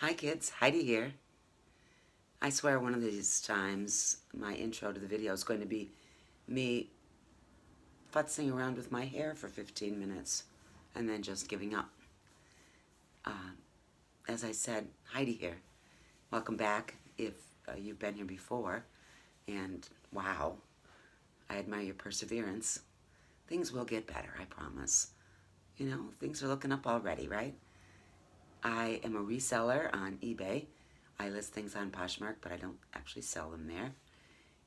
Hi kids, Heidi here. I swear one of these times my intro to the video is going to be me futzing around with my hair for 15 minutes and then just giving up. As I said, Heidi here. Welcome back if you've been here before. And wow, I admire your perseverance. Things will get better, I promise. You know, things are looking up already, right? I am a reseller on eBay. I list things on Poshmark, but I don't actually sell them there.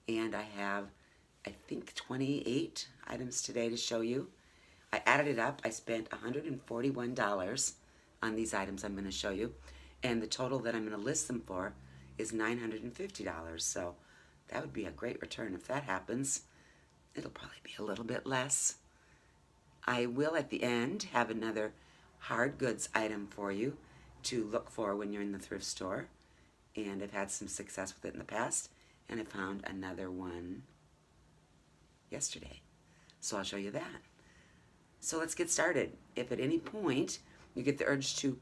And I have, I think, 28 items today to show you. I added it up. I spent $141 on these items I'm going to show you. And the total that I'm going to list them for is $950. So that would be a great return if that happens. It'll probably be a little bit less. I will at the end have another hard goods item for you to look for when you're in the thrift store. And I've had some success with it in the past. And I found another one yesterday. So I'll show you that. So let's get started. If at any point you get the urge to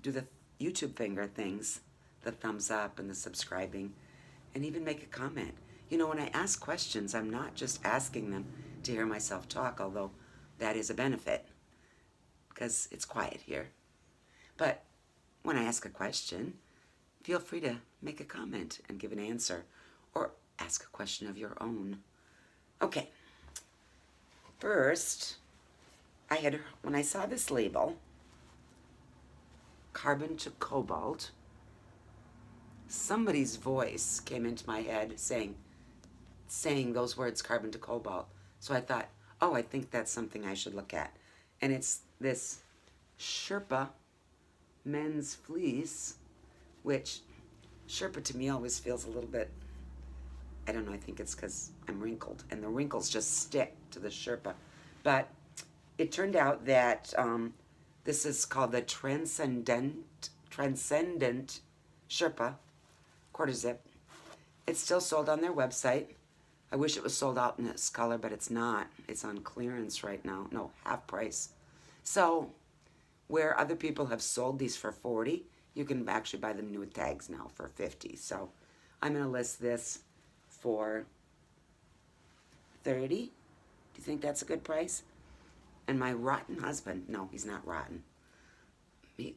do the YouTube finger things, the thumbs up and the subscribing, and even make a comment. You know, when I ask questions, I'm not just asking them to hear myself talk, although that is a benefit because it's quiet here. But when I ask a question, feel free to make a comment and give an answer or ask a question of your own. Okay. First, when I saw this label, carbon to cobalt, somebody's voice came into my head saying those words, carbon to cobalt. So I thought, oh, I think that's something I should look at. And it's this Sherpa men's fleece, which Sherpa to me always feels a little bit, I don't know, I think it's because I'm wrinkled and the wrinkles just stick to the Sherpa. But it turned out that this is called the Transcendent Sherpa quarter zip. It's still sold on their website. I wish it was sold out in this color, but it's not. It's on clearance right now. No, half price. So where other people have sold these for $40, you can actually buy them new with tags now for $50. So I'm going to list this for $30. Do you think that's a good price? And my rotten husband, no, he's not rotten. He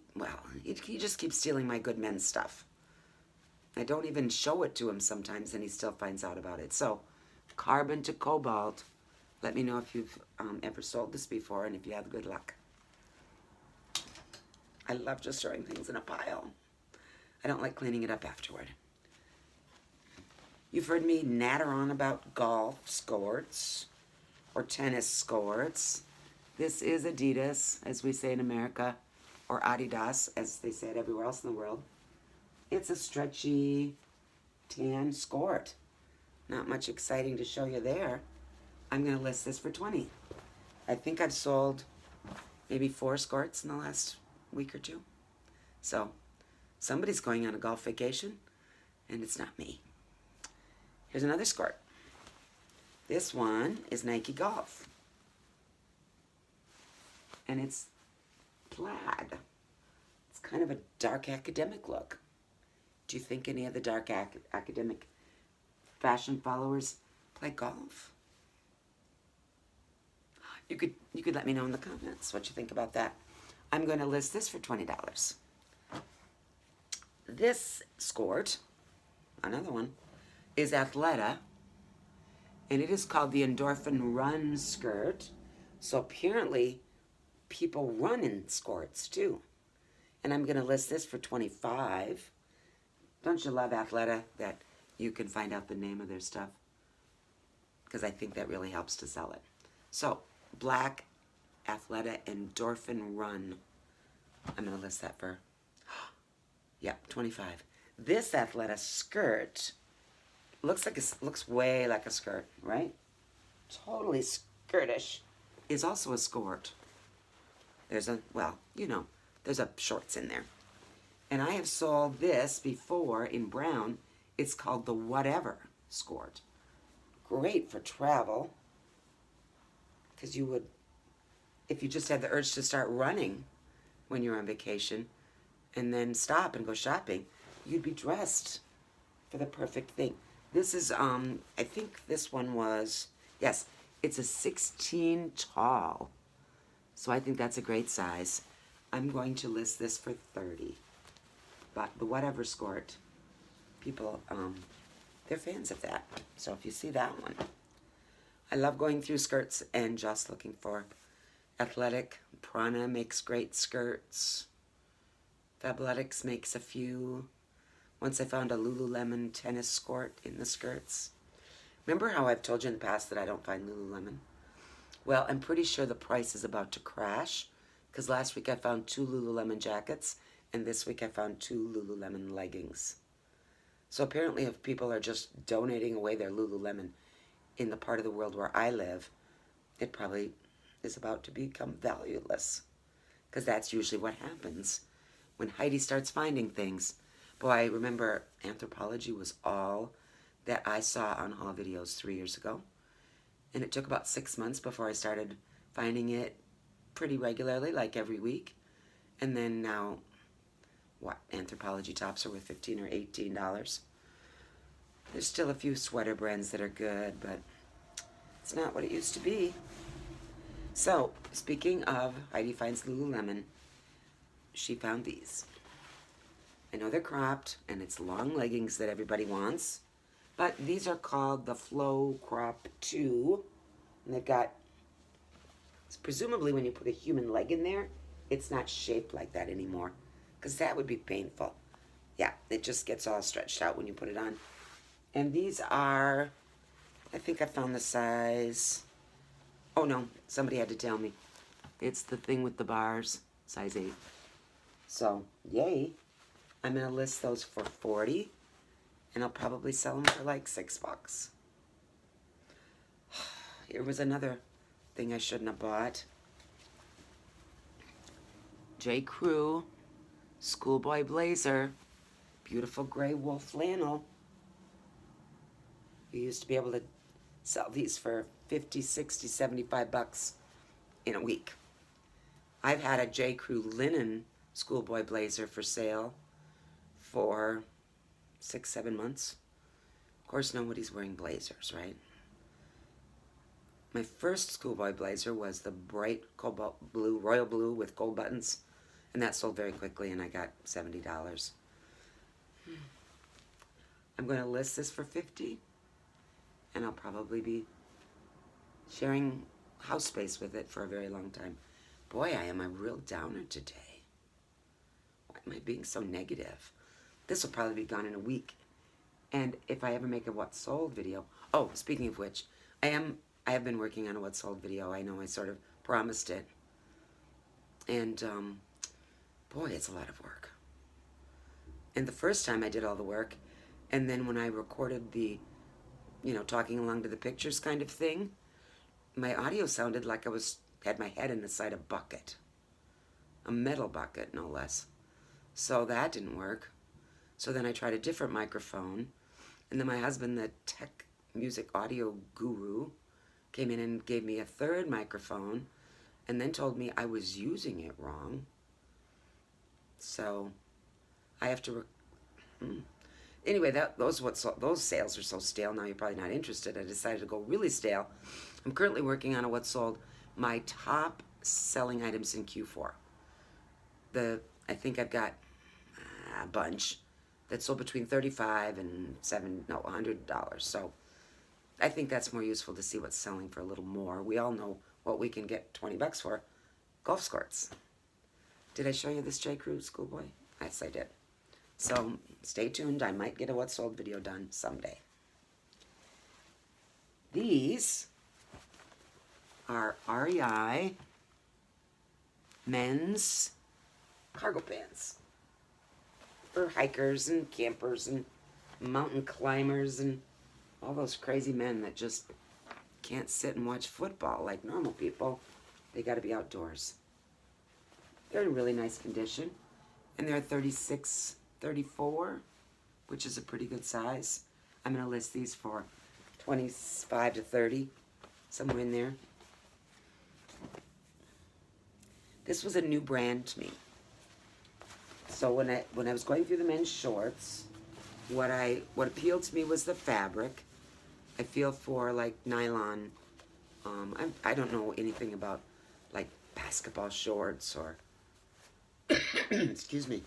just keeps stealing my good men's stuff. I don't even show it to him sometimes, and he still finds out about it. So, carbon to cobalt. Let me know if you've ever sold this before and if you have good luck. I love just throwing things in a pile. I don't like cleaning it up afterward. You've heard me natter on about golf skorts or tennis skorts. This is Adidas, as we say in America, or Adidas, as they say it everywhere else in the world. It's a stretchy tan skort. Not much exciting to show you there. I'm going to list this for $20. I think I've sold maybe 4 skorts in the last week or two. So somebody's going on a golf vacation, and it's not me. Here's another skort. This one is Nike Golf. And it's plaid. It's kind of a dark academic look. Do you think any of the dark academic fashion followers play golf? You could let me know in the comments what you think about that. I'm going to list this for $20. This skort, another one, is Athleta, and it is called the Endorphin Run skirt. So apparently people run in skorts too. And I'm going to list this for $25. Don't you love Athleta that you can find out the name of their stuff? Because I think that really helps to sell it. So, black Athleta Endorphin Run. I'm going to list that for, $25. This Athleta skirt looks way like a skirt, right? Totally skirtish. Is also a skort. There's a shorts in there. And I have sold this before in brown. It's called the Whatever skort. Great for travel. Because you would, if you just had the urge to start running when you're on vacation and then stop and go shopping, you'd be dressed for the perfect thing. This is, I think this one was, yes, it's a 16 tall. So I think that's a great size. I'm going to list this for 30. But the whatever Skort, people, they're fans of that. So if you see that one. I love going through skirts and just looking for athletic. Prana makes great skirts. Fabletics makes a few. Once I found a Lululemon tennis skort in the skirts. Remember how I've told you in the past that I don't find Lululemon? Well, I'm pretty sure the price is about to crash, because last week I found 2 Lululemon jackets, and this week I found 2 Lululemon leggings. So apparently if people are just donating away their Lululemon in the part of the world where I live, it probably is about to become valueless, because that's usually what happens when Heidi starts finding things. Boy, I remember Anthropology was all that I saw on haul videos 3 years ago. And it took about 6 months before I started finding it pretty regularly, like every week. And then now, what, Anthropology tops are worth $15 or $18. There's still a few sweater brands that are good, but it's not what it used to be. So, speaking of Heidi finds Lululemon, she found these. I know they're cropped, and it's long leggings that everybody wants. But these are called the Flow Crop 2. And they've got, presumably when you put a human leg in there, it's not shaped like that anymore, because that would be painful. Yeah, it just gets all stretched out when you put it on. And these are, I think I found the size, oh no, somebody had to tell me. It's the thing with the bars, size 8. So, yay. I'm going to list those for 40. And I'll probably sell them for like $6. Here was another thing I shouldn't have bought. J. Crew schoolboy blazer, beautiful gray wool flannel. You used to be able to sell these for 50, 60, 75 bucks in a week. I've had a J. Crew linen schoolboy blazer for sale for 6, 7 months. Of course, nobody's wearing blazers, right? My first schoolboy blazer was the bright cobalt blue, royal blue with gold buttons, and that sold very quickly, and I got $70. I'm going to list this for 50, and I'll probably be sharing house space with it for a very long time. Boy, I am a real downer today. Why am I being so negative? This will probably be gone in a week. And if I ever make a what sold video, oh, speaking of which, I have been working on a what sold video. I know I sort of promised it. And boy, it's a lot of work. And the first time I did all the work, and then when I recorded the, you know, talking along to the pictures kind of thing, my audio sounded like I had my head inside a bucket. A metal bucket, no less. So that didn't work. So then I tried a different microphone, and then my husband, the tech music audio guru, came in and gave me a third microphone, and then told me I was using it wrong. So I have to... Anyway, those sales are so stale now, you're probably not interested. I decided to go really stale. I'm currently working on a what sold, my top selling items in Q4. I think I've got a bunch that sold between $35 and $100. So I think that's more useful to see what's selling for a little more. We all know what we can get 20 bucks for. Golf skirts. Did I show you this J. Crew schoolboy? Yes, I did. So stay tuned. I might get a what sold video done someday. These are REI men's cargo pants for hikers and campers and mountain climbers and all those crazy men that just can't sit and watch football like normal people. They got to be outdoors. They're in really nice condition, and they're 36, 34, which is a pretty good size. I'm going to list these for 25 to 30, somewhere in there. This was a new brand to me. So when I was going through the men's shorts, what appealed to me was the fabric. I feel for like nylon. I don't know anything about like basketball shorts or excuse me,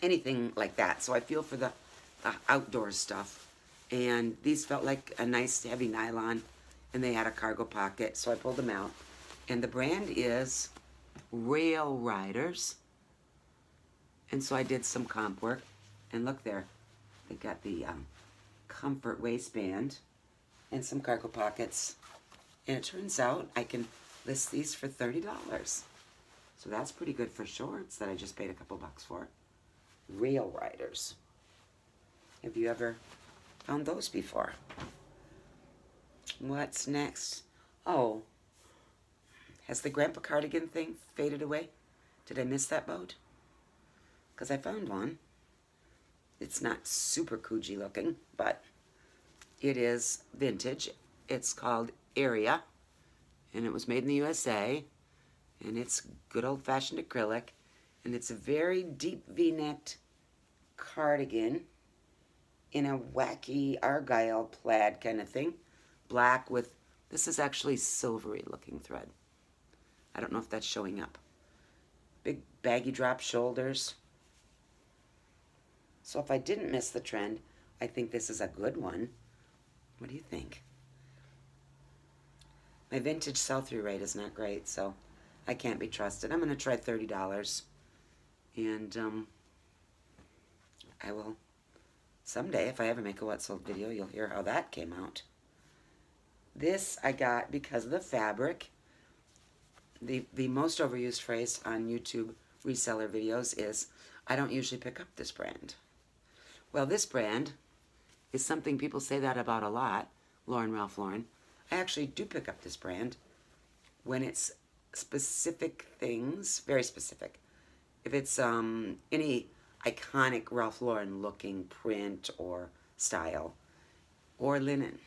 anything like that. So I feel for the outdoor stuff. And these felt like a nice heavy nylon, and they had a cargo pocket, so I pulled them out. And the brand is Rail Riders. And so I did some comp work, and look there, they got the comfort waistband and some cargo pockets. And it turns out I can list these for $30. So that's pretty good for shorts that I just paid a couple bucks for. Rail Riders. Have you ever found those before? What's next? Oh, has the Grandpa Cardigan thing faded away? Did I miss that boat? Because I found one. It's not super Coogee looking, but it is vintage. It's called Area, and it was made in the USA, and it's good old-fashioned acrylic, and it's a very deep V-necked cardigan in a wacky argyle plaid kind of thing. Black with, this is actually silvery looking thread. I don't know if that's showing up. Big baggy drop shoulders. So if I didn't miss the trend, I think this is a good one. What do you think? My vintage sell-through rate is not great, so I can't be trusted. I'm going to try $30. And I will, someday, if I ever make a what sold video, you'll hear how that came out. This I got because of the fabric. The most overused phrase on YouTube reseller videos is, I don't usually pick up this brand. Well, this brand is something people say that about a lot, Ralph Lauren. I actually do pick up this brand when it's specific things, very specific. If it's any iconic Ralph Lauren looking print or style, or linen.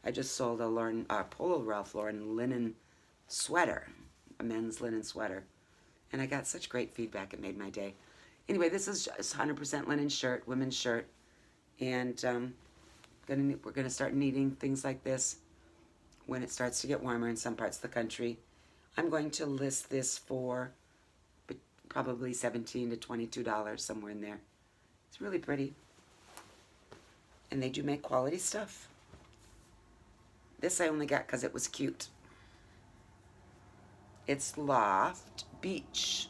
I just sold a Polo Ralph Lauren linen sweater, a men's linen sweater, and I got such great feedback, it made my day. Anyway, this is just 100% linen shirt, women's shirt, and we're gonna start needing things like this when it starts to get warmer in some parts of the country. I'm going to list this for probably $17 to $22, somewhere in there. It's really pretty, and they do make quality stuff. This I only got because it was cute. It's Loft Beach.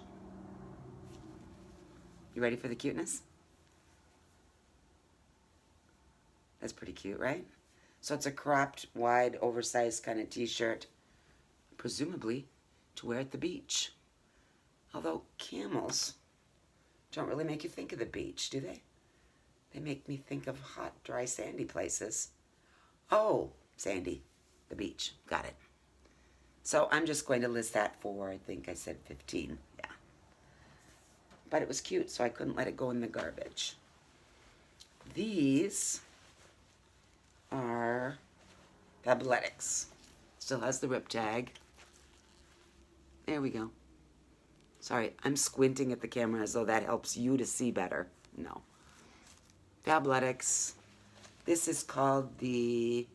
You ready for the cuteness? That's pretty cute, right? So it's a cropped, wide, oversized kind of t-shirt, presumably to wear at the beach. Although camels don't really make you think of the beach, do they? They make me think of hot, dry, sandy places. Oh, sandy, the beach, got it. So I'm just going to list that for, I think I said 15, yeah. But it was cute, so I couldn't let it go in the garbage. These are Fabletics. Still has the rip tag. There we go. Sorry, I'm squinting at the camera as though that helps you to see better. No. Fabletics. This is called the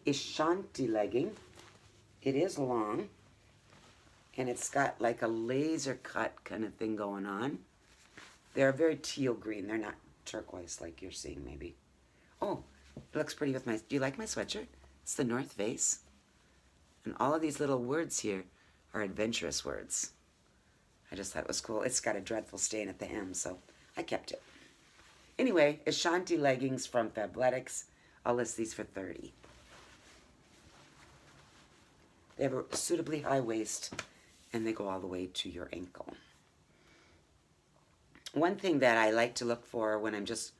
Ashanti legging. It is long, and it's got like a laser cut kind of thing going on. They're very teal green. They're not turquoise like you're seeing maybe. Oh, it looks pretty with my, do you like my sweatshirt? It's the North Face. And all of these little words here are adventurous words. I just thought it was cool. It's got a dreadful stain at the hem, so I kept it. Anyway, Ashanti leggings from Fabletics. I'll list these for $30. They have a suitably high waist, and they go all the way to your ankle. One thing that I like to look for when I'm just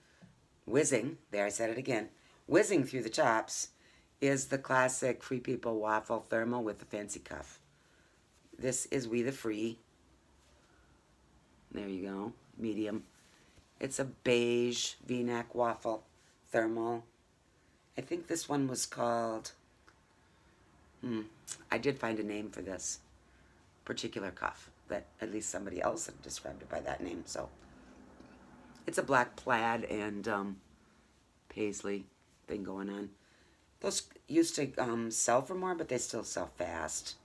whizzing, there I said it again, whizzing through the tops, is the classic Free People Waffle thermal with the fancy cuff. This is We the Free. There you go, medium. It's a beige V-neck waffle thermal. I think this one was called, I did find a name for this particular cuff. that at least somebody else had described it by that name. So it's a black plaid and paisley thing going on. Those used to sell for more, but they still sell fast.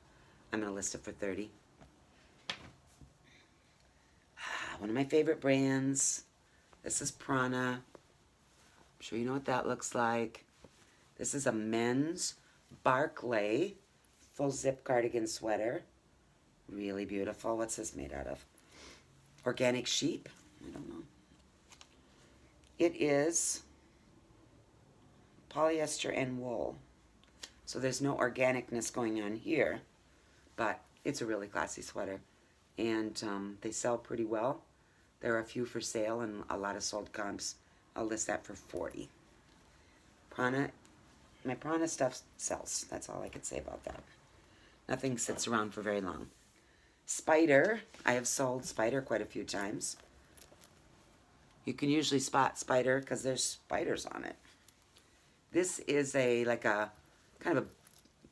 I'm going to list it for $30. One of my favorite brands. This is Prana. I'm sure you know what that looks like. This is a men's Barclay full zip cardigan sweater. Really beautiful. What's this made out of? Organic sheep? I don't know. It is polyester and wool. So there's no organicness going on here, but it's a really classy sweater. And they sell pretty well. There are a few for sale and a lot of sold comps. I'll list that for $40. Prana, my Prana stuff sells. That's all I could say about that. Nothing sits around for very long. Spider, I have sold Spider quite a few times. You can usually spot Spider because there's spiders on it. This is like a kind of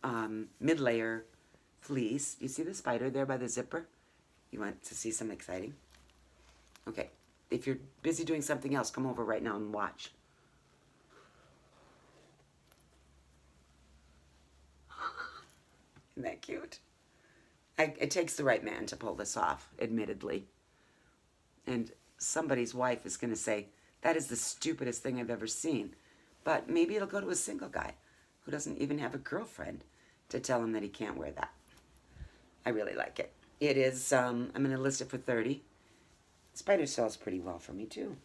a mid-layer fleece. You see the spider there by the zipper? You want to see something exciting? Okay, if you're busy doing something else, come over right now and watch. Isn't that cute? It takes the right man to pull this off, admittedly. And somebody's wife is going to say, that is the stupidest thing I've ever seen. But maybe it'll go to a single guy who doesn't even have a girlfriend to tell him that he can't wear that. I really like it. It is, I'm going to list it for $30. Spider sells pretty well for me, too.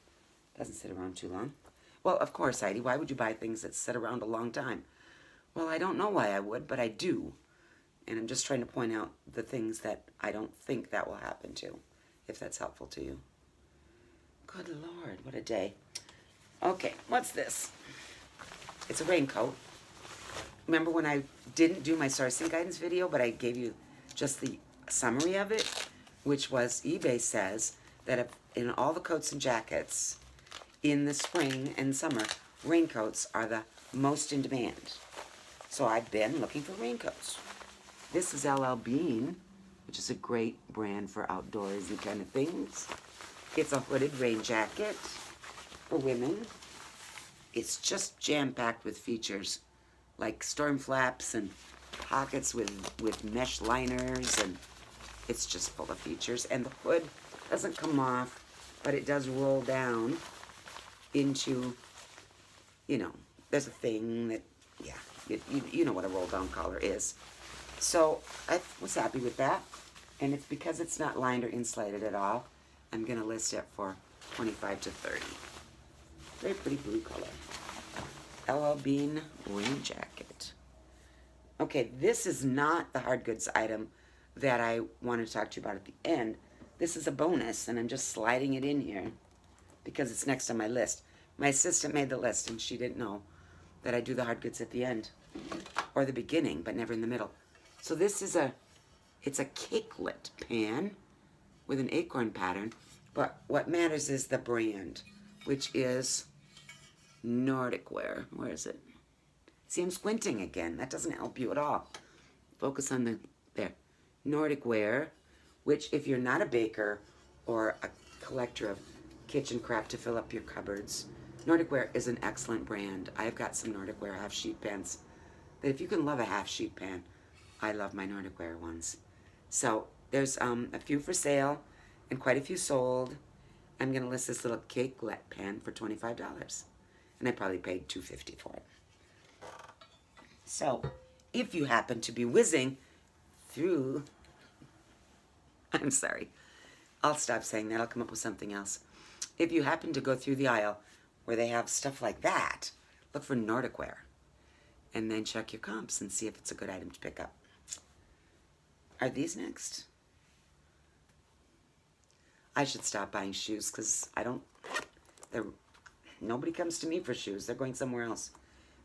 Doesn't sit around too long. Well, of course, Heidi, why would you buy things that sit around a long time? Well, I don't know why I would, but I do. And I'm just trying to point out the things that I don't think that will happen to, if that's helpful to you. Good Lord, what a day. Okay, what's this? It's a raincoat. Remember when I didn't do my sourcing guidance video, but I gave you just the summary of it, which was eBay says that if in all the coats and jackets in the spring and summer, raincoats are the most in demand. So I've been looking for raincoats. This is LL Bean, which is a great brand for outdoorsy kind of things. It's a hooded rain jacket for women. It's just jam-packed with features like storm flaps and pockets with mesh liners, and it's just full of features. And the hood doesn't come off, but it does roll down into, you know, there's a thing that, yeah, you know what a roll-down collar is. So I was happy with that, and it's because it's not lined or insulated at all. I'm going to list it for $25 to $30. Very pretty blue color. LL Bean rain jacket. Okay, this is not the hard goods item that I want to talk to you about at the end. This is a bonus, and I'm just sliding it in here because it's next on my list. My assistant made the list, and she didn't know that I do the hard goods at the end or the beginning, but never in the middle. So this is it's a cakelet pan with an acorn pattern, but what matters is the brand, which is Nordic Wear. Where is it? See, I'm squinting again. That doesn't help you at all. Focus on there. Nordic Wear, which if you're not a baker or a collector of kitchen crap to fill up your cupboards, Nordic Wear is an excellent brand. I've got some Nordic Wear half sheet pans that if you can love a half sheet pan, I love my Nordic Wear ones. So there's a few for sale and quite a few sold. I'm going to list this little cakelet pan for $25. And I probably paid $2.50 for it. So if you happen to be whizzing through, I'm sorry, I'll stop saying that. I'll come up with something else. If you happen to go through the aisle where they have stuff like that, look for Nordic Wear. And then check your comps and see if it's a good item to pick up. Are these next? I should stop buying shoes because nobody comes to me for shoes. They're going somewhere else.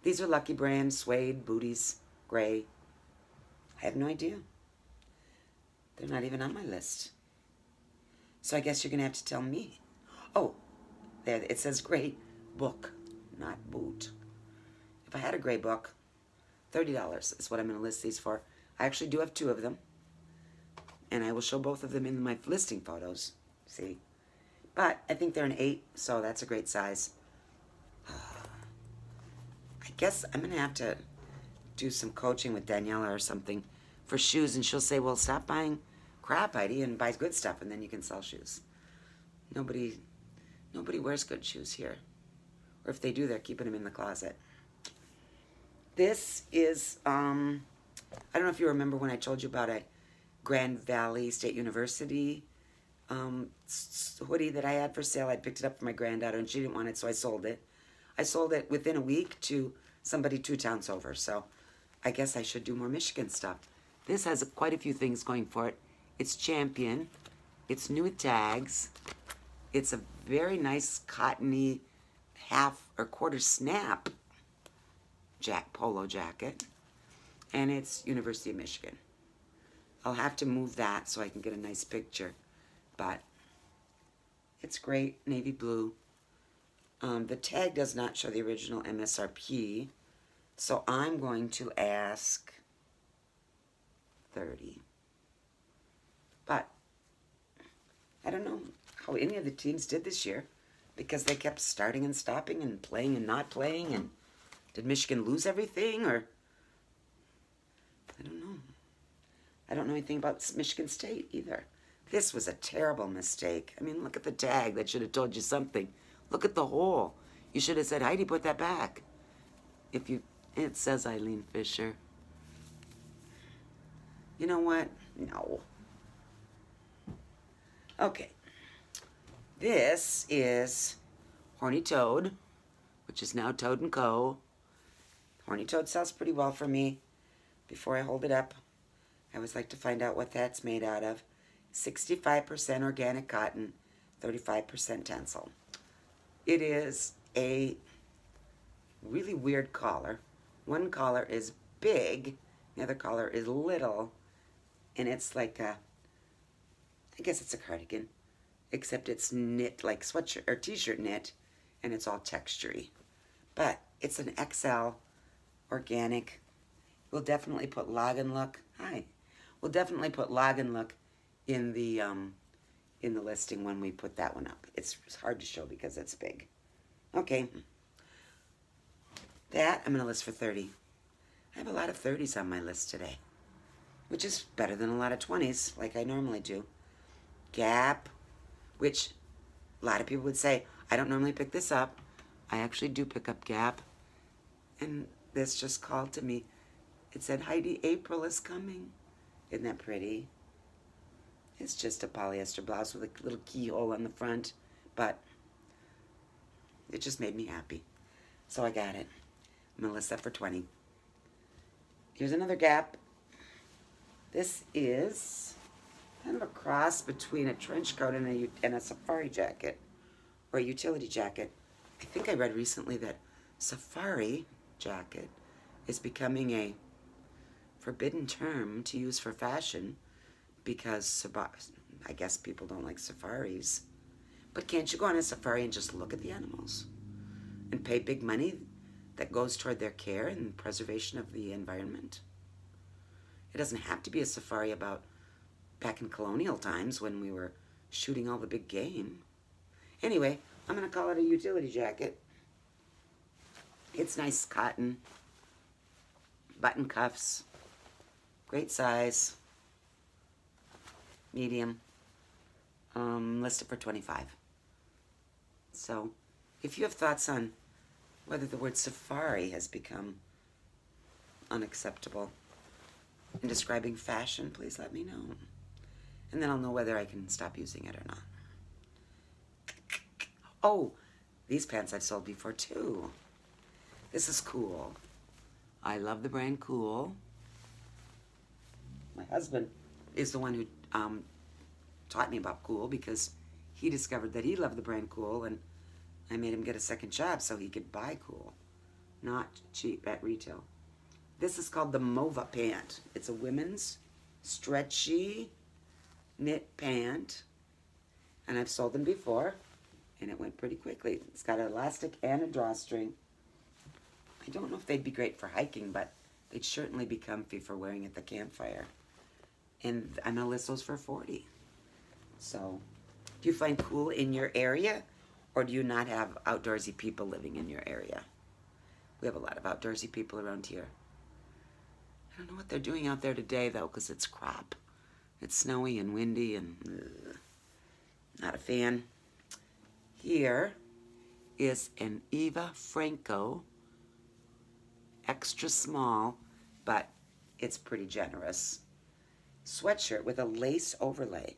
These are Lucky Brand, suede, booties, gray. I have no idea. They're not even on my list. So I guess you're going to have to tell me. Oh, there, it says gray book, not boot. If I had a gray book, $30 is what I'm going to list these for. I actually do have two of them. And I will show both of them in my listing photos. See? But I think they're an 8, so that's a great size. I guess I'm going to have to do some coaching with Daniela or something for shoes, and she'll say, well, stop buying crap, Heidi, and buy good stuff, and then you can sell shoes. Nobody wears good shoes here. Or if they do, they're keeping them in the closet. This is, I don't know if you remember when I told you about a Grand Valley State University hoodie that I had for sale. I picked it up for my granddaughter, and she didn't want it, so I sold it. I sold it within a week to somebody 2 towns over, so I guess I should do more Michigan stuff. This has quite a few things going for it. It's Champion. It's new with tags. It's a very nice cottony half or quarter snap polo jacket. And it's University of Michigan. I'll have to move that so I can get a nice picture. But it's great, navy blue. The tag does not show the original MSRP. So I'm going to ask 30. But I don't know how any of the teams did this year because they kept starting and stopping and playing and not playing. And did Michigan lose everything, or I don't know. I don't know anything about Michigan State either. This was a terrible mistake. I mean, look at the tag. That should have told you something. Look at the hole. You should have said, Heidi, put that back. It says Eileen Fisher. You know what? No. Okay. This is Horny Toad, which is now Toad & Co. Horny Toad sells pretty well for me. Before I hold it up, I always like to find out what that's made out of. 65% organic cotton, 35% tencel. It is a really weird collar. One collar is big, the other collar is little, and it's like a, I guess it's a cardigan, except it's knit like sweatshirt or t-shirt knit, and it's all textury. But it's an XL organic. We'll definitely put Log and Look. Hi. We'll definitely put Log and Look in the listing when we put that one up. It's hard to show because it's big. Okay. That I'm going to list for 30. I have a lot of 30s on my list today, which is better than a lot of 20s like I normally do. Gap, which a lot of people would say, I don't normally pick this up. I actually do pick up Gap. And this just called to me. It said, Heidi, April is coming. Isn't that pretty? It's just a polyester blouse with a little keyhole on the front, but it just made me happy. So I got it. I'm going to list that for 20. Here's another Gap. This is kind of a cross between a trench coat and a safari jacket, or a utility jacket. I think I read recently that safari jacket is becoming a forbidden term to use for fashion because I guess people don't like safaris. But can't you go on a safari and just look at the animals and pay big money that goes toward their care and preservation of the environment? It doesn't have to be a safari about back in colonial times when we were shooting all the big game. Anyway, I'm going to call it a utility jacket. It's nice cotton, button cuffs, great size, medium, listed for 25. So if you have thoughts on whether the word safari has become unacceptable in describing fashion, please let me know. And then I'll know whether I can stop using it or not. Oh, these pants I've sold before too. This is Cool. I love the brand Cool. My husband is the one who taught me about Cool because he discovered that he loved the brand Cool, and I made him get a second job so he could buy Cool. Not cheap at retail. This is called the Mova pant. It's a women's stretchy knit pant, and I've sold them before, and it went pretty quickly. It's got an elastic and a drawstring. I don't know if they'd be great for hiking, but they'd certainly be comfy for wearing at the campfire. And I'm going to list those for 40. So, do you find cool in your area, or do you not have outdoorsy people living in your area? We have a lot of outdoorsy people around here. I don't know what they're doing out there today, though, because it's crap. It's snowy and windy and not a fan. Here is an Eva Franco, extra small, but it's pretty generous. Sweatshirt with a lace overlay.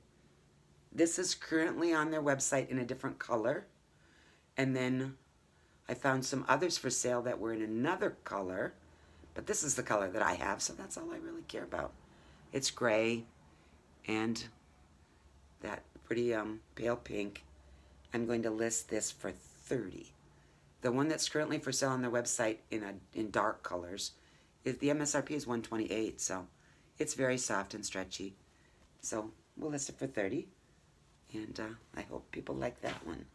This is currently on their website in a different color. And then I found some others for sale that were in another color. But this is the color that I have, so that's all I really care about. It's gray and that pretty pale pink. I'm going to list this for 30. The one that's currently for sale on their website in dark colors, the MSRP is $128, so it's very soft and stretchy. So we'll list it for 30, and I hope people like that one.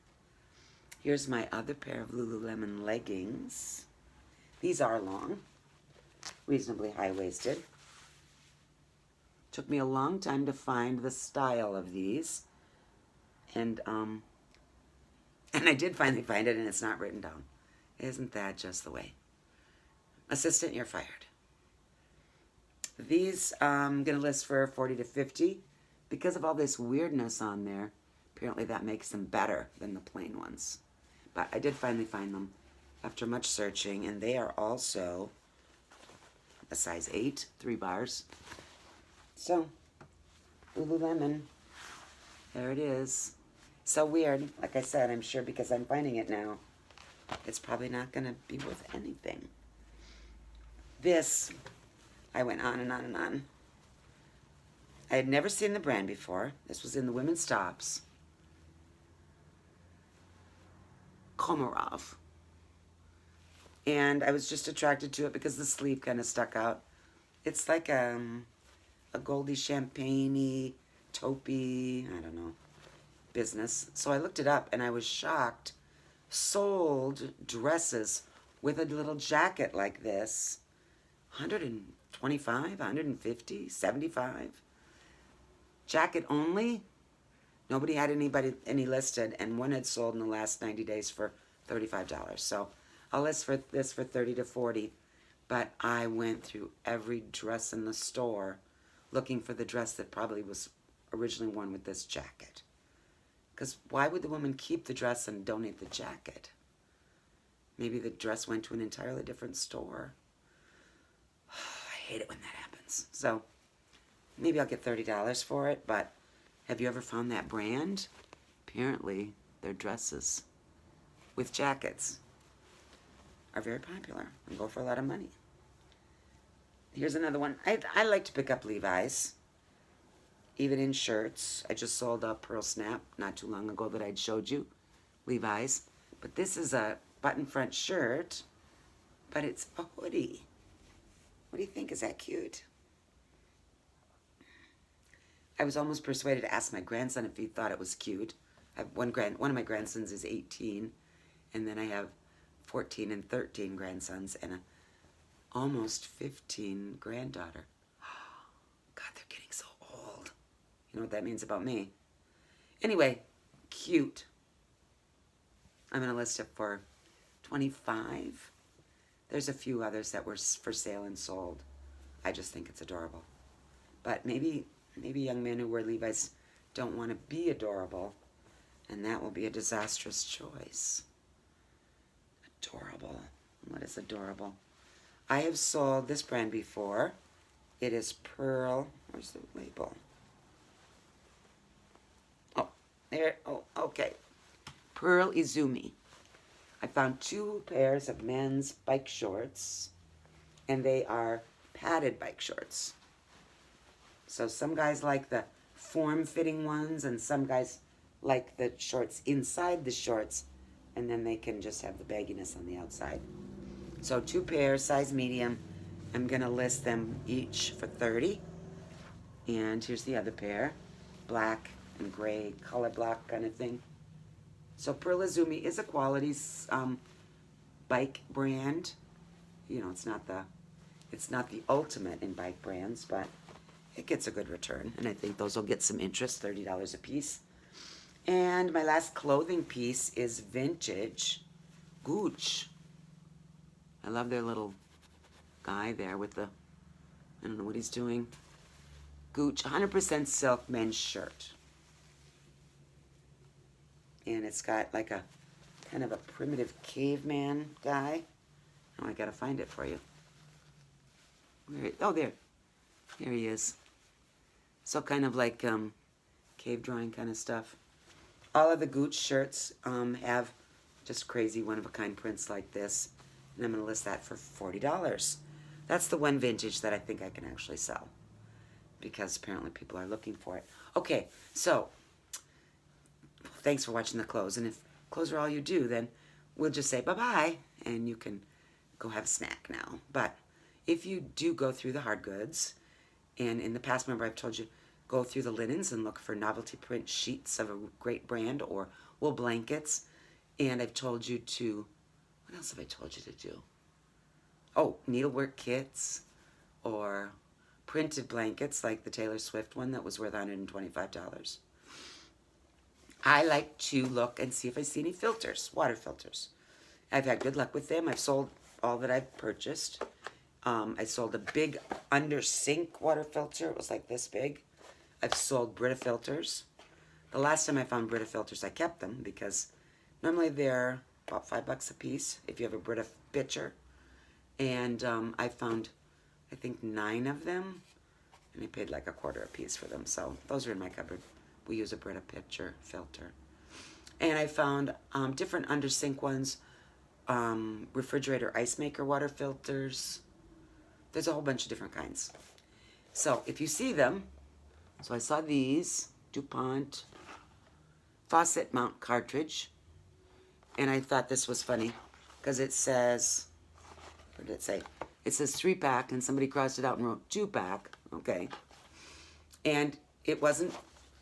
Here's my other pair of Lululemon leggings. These are long, reasonably high-waisted. Took me a long time to find the style of these, and I did finally find it, and it's not written down. Isn't that just the way? Assistant, you're fired. These I'm going to list for 40 to 50. Because of all this weirdness on there, apparently that makes them better than the plain ones. But I did finally find them after much searching, and they are also a size 8, 3 bars. So, Lululemon, there it is. So weird. Like I said, I'm sure because I'm finding it now, it's probably not going to be worth anything. This, I went on and on and on. I had never seen the brand before. This was in the women's tops. Komarov. And I was just attracted to it because the sleeve kind of stuck out. It's like a goldy champagne-y, taupey, I don't know, business. So I looked it up and I was shocked. Sold dresses with a little jacket like this, 125, 150, 75. Jacket only. Nobody had any listed, and one had sold in the last 90 days for $35. So I'll list for this for 30 to 40. But I went through every dress in the store looking for the dress that probably was originally worn with this jacket. Because why would the woman keep the dress and donate the jacket? Maybe the dress went to an entirely different store. I hate it when that happens. So maybe I'll get $30 for it, but have you ever found that brand? Apparently, their dresses with jackets are very popular and go for a lot of money. Here's another one. I like to pick up Levi's, even in shirts. I just sold a Pearl Snap not too long ago that I'd showed you, Levi's. But this is a button front shirt, but it's a hoodie. What do you think? Is that cute? I was almost persuaded to ask my grandson if he thought it was cute. I have one of my grandsons is 18, and then I have 14 and 13 grandsons and a almost 15 granddaughter. God, they're getting so old. You know what that means about me. Anyway, cute. I'm going to list it for 25. There's a few others that were for sale and sold. I just think it's adorable. But maybe young men who wear Levi's don't want to be adorable, and that will be a disastrous choice. Adorable. What is adorable? I have sold this brand before. It is Pearl. Where's the label? Oh, there. Oh, okay. Pearl Izumi. I found 2 pairs of men's bike shorts, and they are padded bike shorts. So some guys like the form-fitting ones, and some guys like the shorts inside the shorts, and then they can just have the bagginess on the outside. So 2 pairs, size medium. I'm going to list them each for 30. And here's the other pair, black and gray, color block kind of thing. So Pearl Izumi is a quality bike brand. You know, it's not the ultimate in bike brands, but it gets a good return. And I think those will get some interest, $30 a piece. And my last clothing piece is vintage Gooch. I love their little guy there with the, I don't know what he's doing. Gooch, 100% silk men's shirt. And it's got like a kind of a primitive caveman guy. Oh, I gotta find it for you. Oh, there he is. So kind of like cave drawing kind of stuff. All of the Gooch shirts have just crazy one-of-a-kind prints like this. And I'm going to list that for $40. That's the one vintage that I think I can actually sell, because apparently people are looking for it. Okay, so thanks for watching the clothes. And if clothes are all you do, then we'll just say bye-bye, and you can go have a snack now. But if you do go through the hard goods, and in the past, remember I've told you, go through the linens and look for novelty print sheets of a great brand or wool blankets. And I've told you to, what else have I told you to do? Oh, needlework kits or printed blankets like the Taylor Swift one that was worth $125. I like to look and see if I see any filters, water filters. I've had good luck with them. I've sold all that I've purchased. I sold a big under sink water filter. It was like this big. I've sold Brita filters. The last time I found Brita filters, I kept them because normally they're about $5 a piece if you have a Brita pitcher. And I found, I think, 9 of them, and I paid like $0.25 a piece for them. So those are in my cupboard. We use a Brita pitcher filter. And I found different under sink ones, refrigerator ice maker water filters. There's a whole bunch of different kinds. So if you see them, so I saw these, DuPont faucet mount cartridge, and I thought this was funny because it says, what did it say? It says 3-pack, and somebody crossed it out and wrote 2-pack, okay. And it wasn't,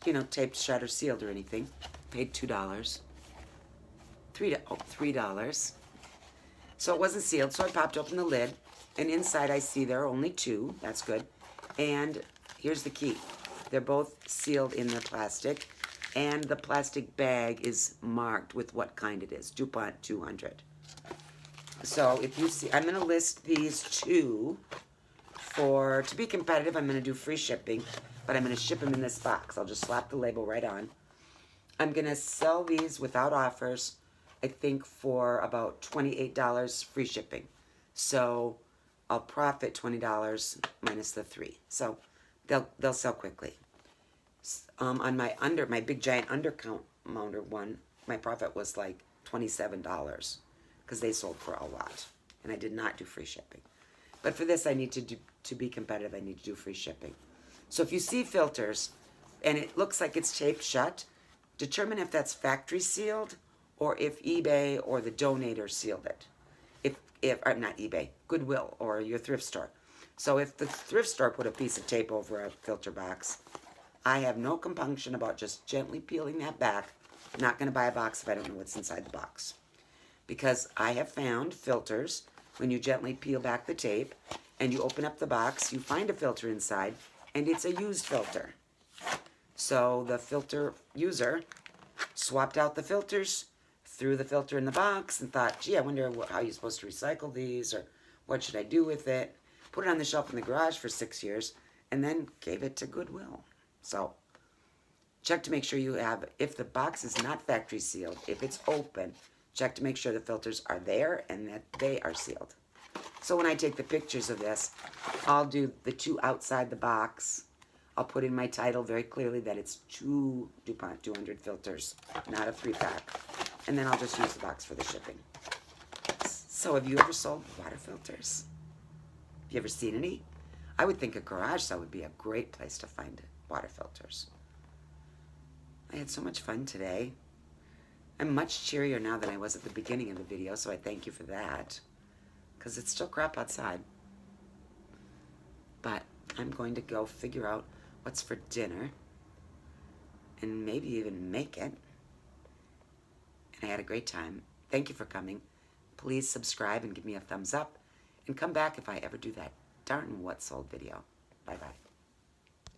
you know, taped shut or sealed or anything. Paid $2. $3. So it wasn't sealed, so I popped open the lid, and inside I see there are only 2. That's good. And here's the key. They're both sealed in the plastic, and the plastic bag is marked with what kind it is, DuPont 200. So if you see, I'm going to list these 2 for, to be competitive, I'm going to do free shipping, but I'm going to ship them in this box. I'll just slap the label right on. I'm going to sell these without offers, I think, for about $28 free shipping. So I'll profit $20 minus the 3. So they'll sell quickly. On my big giant undercounter one, my profit was like $27 because they sold for a lot, and I did not do free shipping. But for this, I need to be competitive. I need to do free shipping. So if you see filters and it looks like it's taped shut, determine if that's factory sealed or if eBay or the donator sealed it. Or not eBay, Goodwill or your thrift store. So if the thrift store put a piece of tape over a filter box, I have no compunction about just gently peeling that back. I'm not going to buy a box if I don't know what's inside the box. Because I have found filters, when you gently peel back the tape and you open up the box, you find a filter inside, and it's a used filter. So the filter user swapped out the filters, threw the filter in the box, and thought, gee, I wonder how you're supposed to recycle these, or what should I do with it? Put it on the shelf in the garage for 6 years, and then gave it to Goodwill. So check to make sure you have, if the box is not factory sealed, if it's open, check to make sure the filters are there and that they are sealed. So when I take the pictures of this, I'll do the 2 outside the box. I'll put in my title very clearly that it's 2 DuPont 200 filters, not a 3-pack. And then I'll just use the box for the shipping. So have you ever sold water filters? Have you ever seen any? I would think a garage sale would be a great place to find water filters. I had so much fun today. I'm much cheerier now than I was at the beginning of the video, so I thank you for that. Because it's still crap outside. But I'm going to go figure out what's for dinner. And maybe even make it. And I had a great time. Thank you for coming. Please subscribe and give me a thumbs up. And come back if I ever do that darn what sold video. Bye-bye.